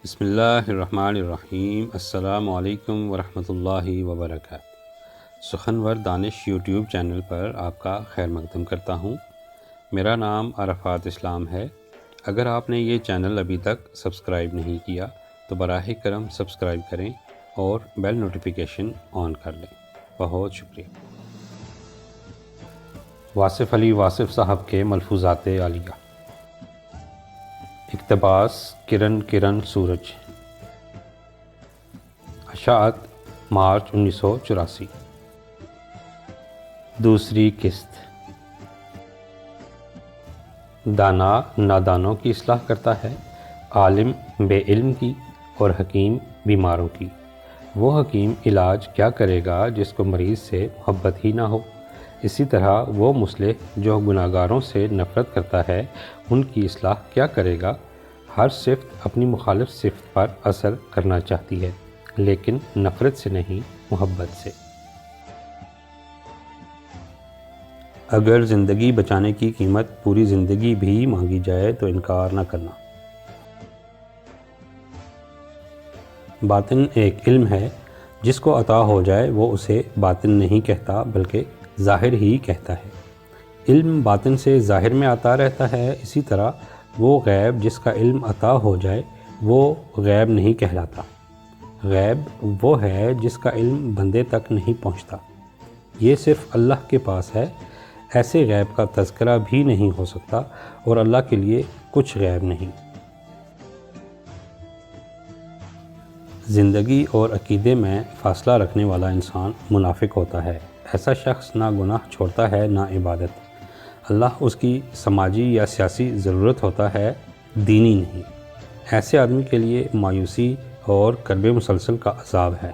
بسم اللہ الرحمن الرحیم۔ السلام علیکم ورحمۃ اللہ وبرکاتہ۔ سخنور دانش یوٹیوب چینل پر آپ کا خیر مقدم کرتا ہوں۔ میرا نام عرفات اسلام ہے۔ اگر آپ نے یہ چینل ابھی تک سبسکرائب نہیں کیا تو براہ کرم سبسکرائب کریں اور بیل نوٹیفیکیشن آن کر لیں۔ بہت شکریہ۔ واصف علی واصف صاحب کے ملفوظات عالیہ۔ اقتباس: کرن کرن سورج، اشاعت مارچ 1984۔ دوسری قسط: دانا نادانوں کی اصلاح کرتا ہے، عالم بے علم کی اور حکیم بیماروں کی۔ وہ حکیم علاج کیا کرے گا جس کو مریض سے محبت ہی نہ ہو؟ اسی طرح وہ مصلح جو گناہگاروں سے نفرت کرتا ہے ان کی اصلاح کیا کرے گا؟ ہر صفت اپنی مخالف صفت پر اثر کرنا چاہتی ہے، لیکن نفرت سے نہیں، محبت سے۔ اگر زندگی بچانے کی قیمت پوری زندگی بھی مانگی جائے تو انکار نہ کرنا۔ باطن ایک علم ہے، جس کو عطا ہو جائے وہ اسے باطن نہیں کہتا بلکہ ظاہر ہی کہتا ہے۔ علم باطن سے ظاہر میں آتا رہتا ہے، اسی طرح وہ غیب جس کا علم عطا ہو جائے وہ غیب نہیں کہلاتا۔ غیب وہ ہے جس کا علم بندے تک نہیں پہنچتا، یہ صرف اللہ کے پاس ہے۔ ایسے غیب کا تذکرہ بھی نہیں ہو سکتا اور اللہ کے لیے کچھ غیب نہیں۔ زندگی اور عقیدے میں فاصلہ رکھنے والا انسان منافق ہوتا ہے۔ ایسا شخص نہ گناہ چھوڑتا ہے نہ عبادت۔ اللہ اس کی سماجی یا سیاسی ضرورت ہوتا ہے، دینی نہیں۔ ایسے آدمی کے لیے مایوسی اور کرب مسلسل کا عذاب ہے۔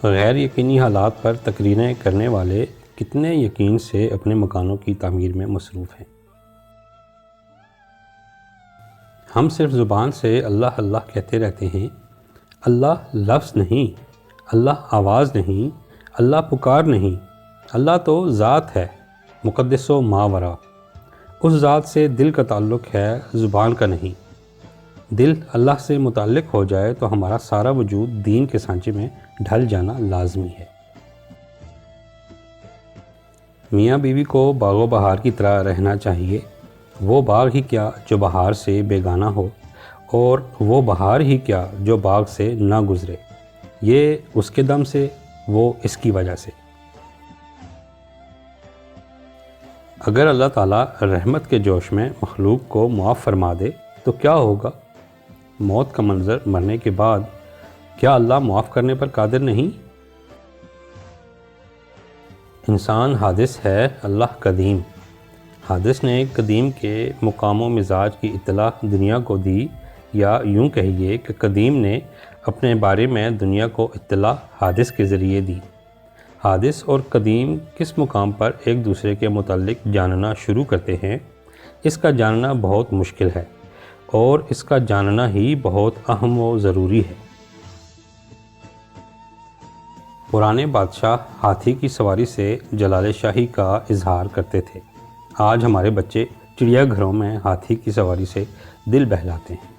غیر یقینی حالات پر تقریریں کرنے والے کتنے یقین سے اپنے مکانوں کی تعمیر میں مصروف ہیں۔ ہم صرف زبان سے اللہ اللہ کہتے رہتے ہیں۔ اللہ لفظ نہیں، اللہ آواز نہیں، اللہ پکار نہیں۔ اللہ تو ذات ہے، مقدس و ماورا۔ اس ذات سے دل کا تعلق ہے، زبان کا نہیں۔ دل اللہ سے متعلق ہو جائے تو ہمارا سارا وجود دین کے سانچے میں ڈھل جانا لازمی ہے۔ میاں بیوی کو باغ و بہار کی طرح رہنا چاہیے۔ وہ باغ ہی کیا جو بہار سے بیگانہ ہو، اور وہ بہار ہی کیا جو باغ سے نہ گزرے۔ یہ اس کے دم سے، وہ اس کی وجہ سے۔ اگر اللہ تعالیٰ رحمت کے جوش میں مخلوق کو معاف فرما دے تو کیا ہوگا؟ موت کا منظر مرنے کے بعد، کیا اللہ معاف کرنے پر قادر نہیں؟ انسان حادث ہے، اللہ قدیم۔ حادث نے قدیم کے مقام و مزاج کی اطلاع دنیا کو دی، یا یوں کہیے کہ قدیم نے اپنے بارے میں دنیا کو اطلاع حادث کے ذریعے دی۔ حادث اور قدیم کس مقام پر ایک دوسرے کے متعلق جاننا شروع کرتے ہیں، اس کا جاننا بہت مشکل ہے، اور اس کا جاننا ہی بہت اہم و ضروری ہے۔ پرانے بادشاہ ہاتھی کی سواری سے جلال شاہی کا اظہار کرتے تھے۔ آج ہمارے بچے چڑیا گھروں میں ہاتھی کی سواری سے دل بہلاتے ہیں۔